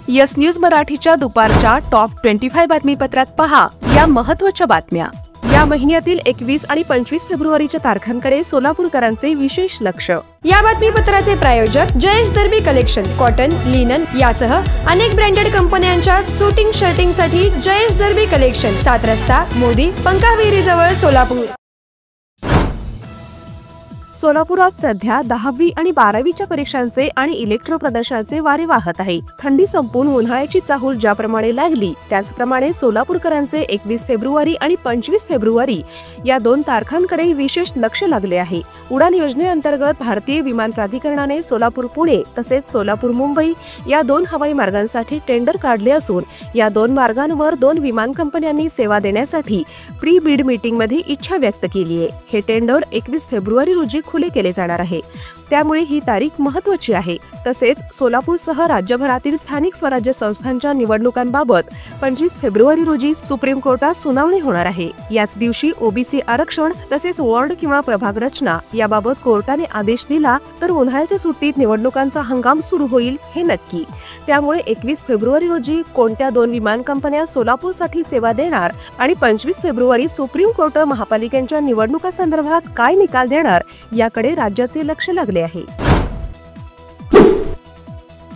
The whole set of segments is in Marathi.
यस न्यूज मराठीच्या दुपारच्या टॉप 25 बातमीपत्रात पहा या महत्त्वाच्या बातम्या। या महिन्यातील 21 आणि 25 फेब्रुवारीच्या तारखांकडे सोलापूरकरांचे विशेष लक्ष। या बातमीपत्राचे प्रायोजक जयेश दर्बी कलेक्शन, कॉटन, लिनन यासह अनेक ब्रँडेड कंपन्यांच्या सूटिंग शर्टिंगसाठी जयेश दर्बी कलेक्शन, 7 रस्ता मोदी पंकाविरी जवळ सोलापूर। सोलापुरात सध्या 10वी आणि 12वीच्या परीक्षांचे आणि इलेक्ट्रो प्रदर्शनाचे वारे वाहत आहे। थंडी संपून उन्हाळ्याची चाहूल ज्याप्रमाणे लागली त्याचप्रमाणे सोलापूरकरांचे 21 फेब्रुवारी आणि 25 फेब्रुवारी या 2 तारखांकडे विशेष लक्ष लागले आहे। उडान योजनेअंतर्गत भारतीय विमान प्राधिकरणाने सोलापूर पुणे तसेच सोलापूर मुंबई या 2 हवाई मार्गांसाठी टेंडर काढले असून या 2 मार्गांवर 2 विमान कंपन्यांनी सेवा देण्यासाठी प्री बीड मीटिंगमध्ये इच्छा व्यक्त केली आहे। हे टेंडर 21 फेब्रुवारी रोजी खुले केले जाणार आहे, त्यामुळे ही तारीख महत्त्वाची आहे। तसेच सोलापूरसह राज्यभरातील स्थानिक स्वराज्य संस्थांच्या निवडणुकांबाबत 25 फेब्रुवारी रोजी सुप्रीम कोर्टात सुनावणी होणार आहे। याच दिवशी ओबीसी आरक्षण तसेच वॉर्ड किंवा प्रभाग रचना याबाबत कोर्टाने आदेश दिला तर उन्हाळ्याच्या सुट्टीत निवडणुकांचा हंगाम सुरू होईल हे नक्की। त्यामुळे 21 फेब्रुवारी रोजी कोणत्या 2 विमान कंपन्या सोलापूरसाठी सेवा देणार आणि 25 फेब्रुवारी सुप्रीम कोर्ट महापालिकेच्या निवडणुकांसंदर्भात काय निकाल देणार याकडे राज्याचे लक्ष लागले आहे।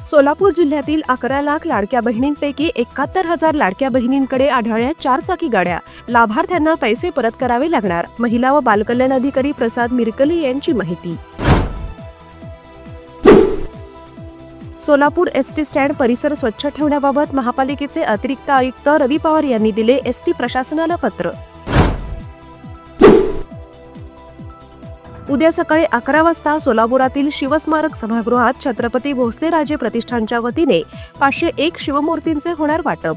सोलापूर जिल्ह्यातील 11 लाख लाडक्या बहिणींपैकी 71,000 लाडक्या बहिणींकडे आढळल्या 4 चाकी गाड्या, लाभार्थ्यांना पैसे परत करावे लागणार। महिला व बालकल्याण अधिकारी प्रसाद मिरकले यांची माहिती। सोलापूर एसटी स्टँड परिसर स्वच्छ ठेवण्याबाबत महापालिकेचे अतिरिक्त आयुक्त रवी पवार यांनी दिले एसटी प्रशासनाला पत्र। उद्या सकाळी 11 वाजता सोलापुरातील शिवस्मारक सभागृहात छत्रपती भोसले राजे प्रतिष्ठानच्या वतीने 501 शिवमूर्तींचे होणार वाटप।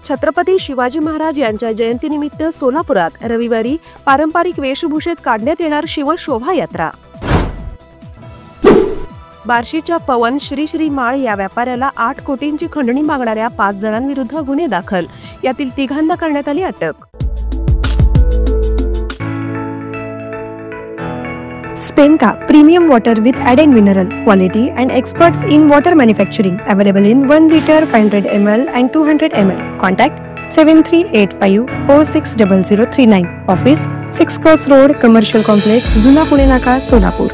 छत्रपती शिवाजी महाराज यांच्या जयंतीनिमित्त सोलापुरात रविवारी पारंपरिक वेशभूषेत काढण्यात येणार शिव शोभायात्रा। बार्शीच्या पवन श्री माळ या व्यापाऱ्याला 8 कोटींची खंडणी मागणाऱ्या 5 जणांविरुद्ध गुन्हे दाखल, यातील 3घांना करण्यात आली अटक। Spenca Premium Water with added mineral quality and experts in water manufacturing, available in 1 liter, 500 ml and 200 ml. Contact 7385460039. Office 6 Cross Road, Commercial Complex, जुना पुणे नाका, सोलापूर।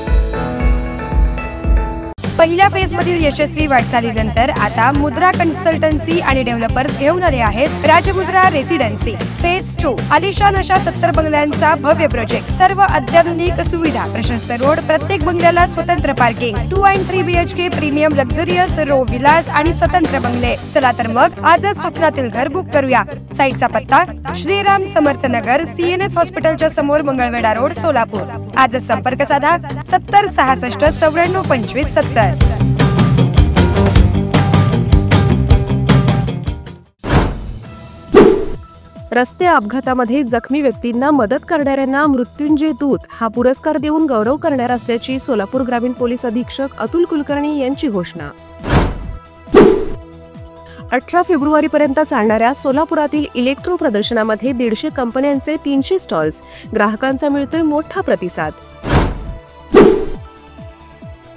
पहिल्या फेज मधील यशस्वी वाटचालीनंतर आता मुद्रा कन्सल्टन्सी आणि डेव्हलपर्स घेऊन आले आहेत राजमुद्रा रेसिडेन्सी फेज 2। आलिशान अशा 70 बंगल्यांचा भव्य प्रोजेक्ट, सर्व अत्याधुनिक सुविधा, प्रशस्त रोड, प्रत्येक बंगल्याला स्वतंत्र पार्किंग, 2 आणि 3 BHK premium luxurious row villas आणि स्वतंत्र बंगले। चला तर मग आजच स्वप्नातील घर बुक करूया। साईटचा पत्ता श्रीराम समर्थ नगर, CNS हॉस्पिटलच्या समोर, मंगळवेढा रोड, सोलापूर। आजच संपर्क साधा 70 66 94 25 70। रस्ते अपघातामध्ये जखमी व्यक्तींना मदत करणाऱ्यांना मृत्युंजय दूत हा पुरस्कार देऊन गौरव करणार असल्याची सोलापूर ग्रामीण पोलीस अधीक्षक अतुल कुलकर्णी यांची घोषणा। 18 फेब्रुवारीपर्यंत चालणाऱ्या सोलापुरातील इलेक्ट्रो प्रदर्शनामध्ये 150 कंपन्यांचे 300 स्टॉल्स, ग्राहकांचा मिळतोय मोठा प्रतिसाद।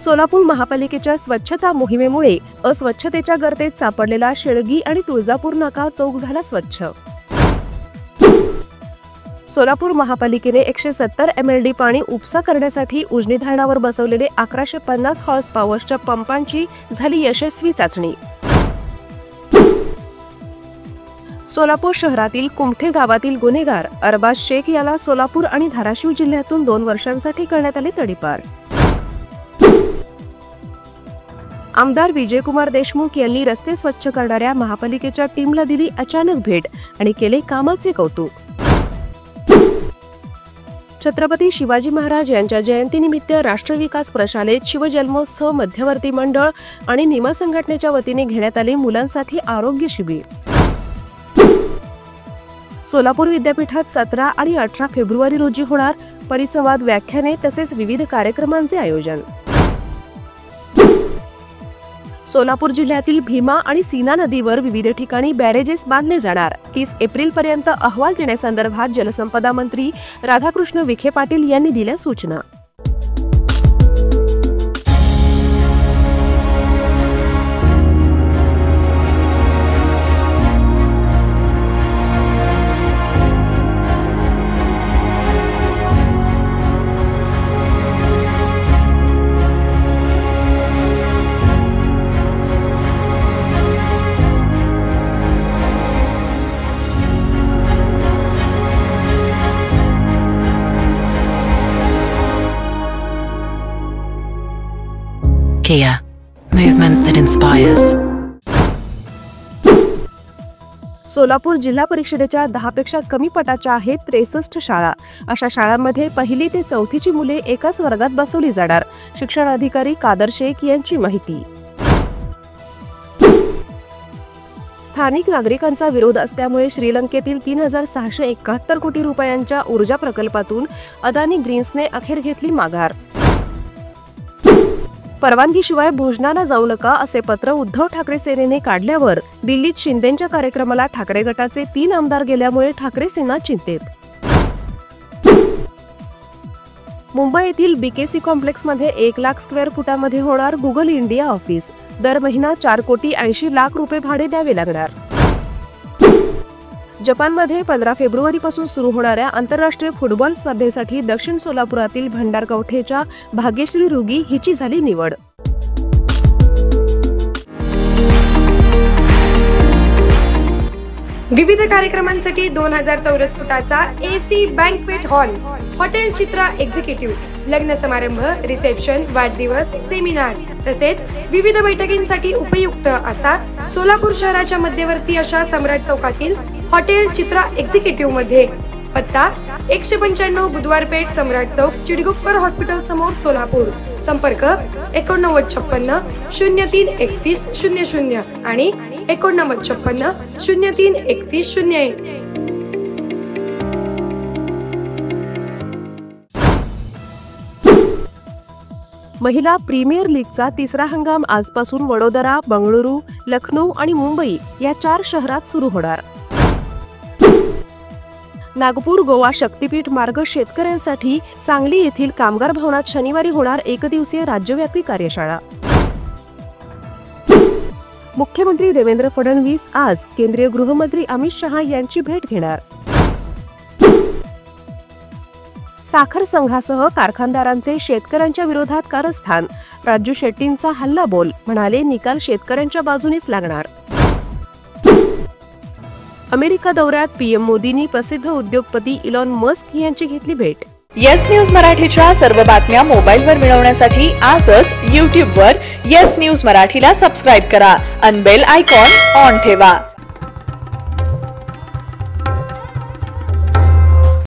सोलापूर महापालिकेच्या स्वच्छता मोहिमेमुळे अस्वच्छतेच्या गर्तेत सापडलेला शेळगी आणि तुळजापूर नाका चौक झाला स्वच्छ। सोलापूर महापालिकेने 170 MLD पाणी उपसा करण्यासाठी उजनी धरणावर बसवलेले 1150 हॉर्स पॉवरच्या पंपांची झाली यशस्वी चाचणी। सोलापूर शहरातील कुमठे गावातील गुन्हेगार अरबाज शेख याला सोलापूर आणि धाराशिव जिल्ह्यातून 2 वर्षांसाठी करण्यात आले तडीपार। आमदार विजयकुमार देशमुख यांनी रस्ते स्वच्छ करणाऱ्या महापालिकेच्या टीमला दिली अचानक भेट आणि केले कामाचे कौतुक। छत्रपती शिवाजी महाराज यांच्या जयंतीनिमित्त राष्ट्रविकास प्रशालेत शिवजन्मोत्सव मध्यवर्ती मंडळ आणि निमा संघटनेच्या वतीने घेण्यात आले मुलांसाठी आरोग्य शिबिर। सोलापूर विद्यापीठात 17 आणि 18 फेब्रुवारी रोजी होणार परिसंवाद, व्याख्याने तसेच विविध कार्यक्रमांचे आयोजन। सोलापूर जिल्ह्यातील भीमा आणि सीना नदीवर विविध ठिकाणी बॅरेजेस बांधले जाणार। 30 एप्रिलपर्यंत अहवाल देण्यासंदर्भात जलसंपदा मंत्री राधाकृष्ण विखे पाटील यांनी दिल्या सूचना। Kia, movement that inspires. Solapur जिल्हा परिषदेच्या 10 पेक्षा कमी पटाच्या आहेत 63 शाळा. अशा शाळांमध्ये 1ली ते 4थीची मुले एकाच वर्गात बसवली जाणार. शिक्षण अधिकारी कादर शेख यांची माहिती. स्थानिक नागरिकांचा विरोध असल्यामुळे श्रीलंकेतील 3671 कोटी रुपयांच्या ऊर्जा प्रकल्पातून अदानी ग्रीन्सने अखेर घेतली माघार. परवानगीशिवाय भोजनाला जाऊ नका असे पत्र उद्धव ठाकरे सेनेने काढल्यावर दिल्लीत शिंदेंच्या कार्यक्रमाला ठाकरे गटाचे 3 आमदार गेल्यामुळे ठाकरे सेना चिंतेत. मुंबई येथील बीकेसी कॉम्प्लेक्समध्ये 1 लाख स्क्वेअर फुटामध्ये होणार गुगल इंडिया ऑफिस. दर महिना 4 कोटी 80 लाख रुपये भाडे द्यावे लागणार. जपानमध्ये 15 फेब्रुवारीपासून सुरू होणाऱ्या आंतरराष्ट्रीय फुटबॉल स्पर्धेसाठी दक्षिण सोलापुरातील भंडारकवठेच्या भाग्यश्री रुगी हिची झाली निवड. विविध कार्यक्रमांसाठी 2000 चौरस फुटाचा AC बँकवेट हॉल, हॉटेल चित्रा एक्झिक्युटिव्ह, लग्न समारंभ, रिसेप्शन, वाढदिवस, सेमिनार तसेच विविध बैठकींसाठी उपयुक्त असा सोलापूर शहराच्या मध्यवर्ती अशा सम्राट चौकातील हॉटेल चित्रा एक्झिक्युटिव्ह मध्ये. पत्ता 195 बुधवार पेठ, सम्राट चौक, चिडगुप्पर हॉस्पिटल समोर, सोलापूर. संपर्क 8956 0331 00 आणि 8956 0331 01. महिला प्रीमियर लीगचा 3रा हंगाम आजपासून वडोदरा, बंगळुरू, लखनौ आणि मुंबई या 4 शहरात सुरू होणार. नागपूर गोवा शक्तीपीठ मार्ग शेतकऱ्यांसाठी सांगली येथील कामगार भवनात शनिवारी होणार एकदिवसीय राज्यव्यापी कार्यशाळा. मुख्यमंत्री देवेंद्र फडणवीस आज केंद्रीय गृहमंत्री अमित शहा यांची भेट घेणार. साखर संघासह कारखानदारांचे शेतकऱ्यांच्या विरोधात कारस्थान. राजू शेट्टींचा हल्लाबोल, म्हणाले निकाल शेतकऱ्यांच्या बाजूनेच लागणार. अमेरिका दौऱ्यात पीएम मोदींनी प्रसिद्ध उद्योगपती इलॉन मस्क यांची घेतली भेट. येस न्यूज मराठीच्या सर्व बातम्या मोबाईलवर मिळवण्यासाठी आजच YouTube वर येस न्यूज मराठीला सबस्क्राईब करा आणि बेल आयकॉन ऑन ठेवा.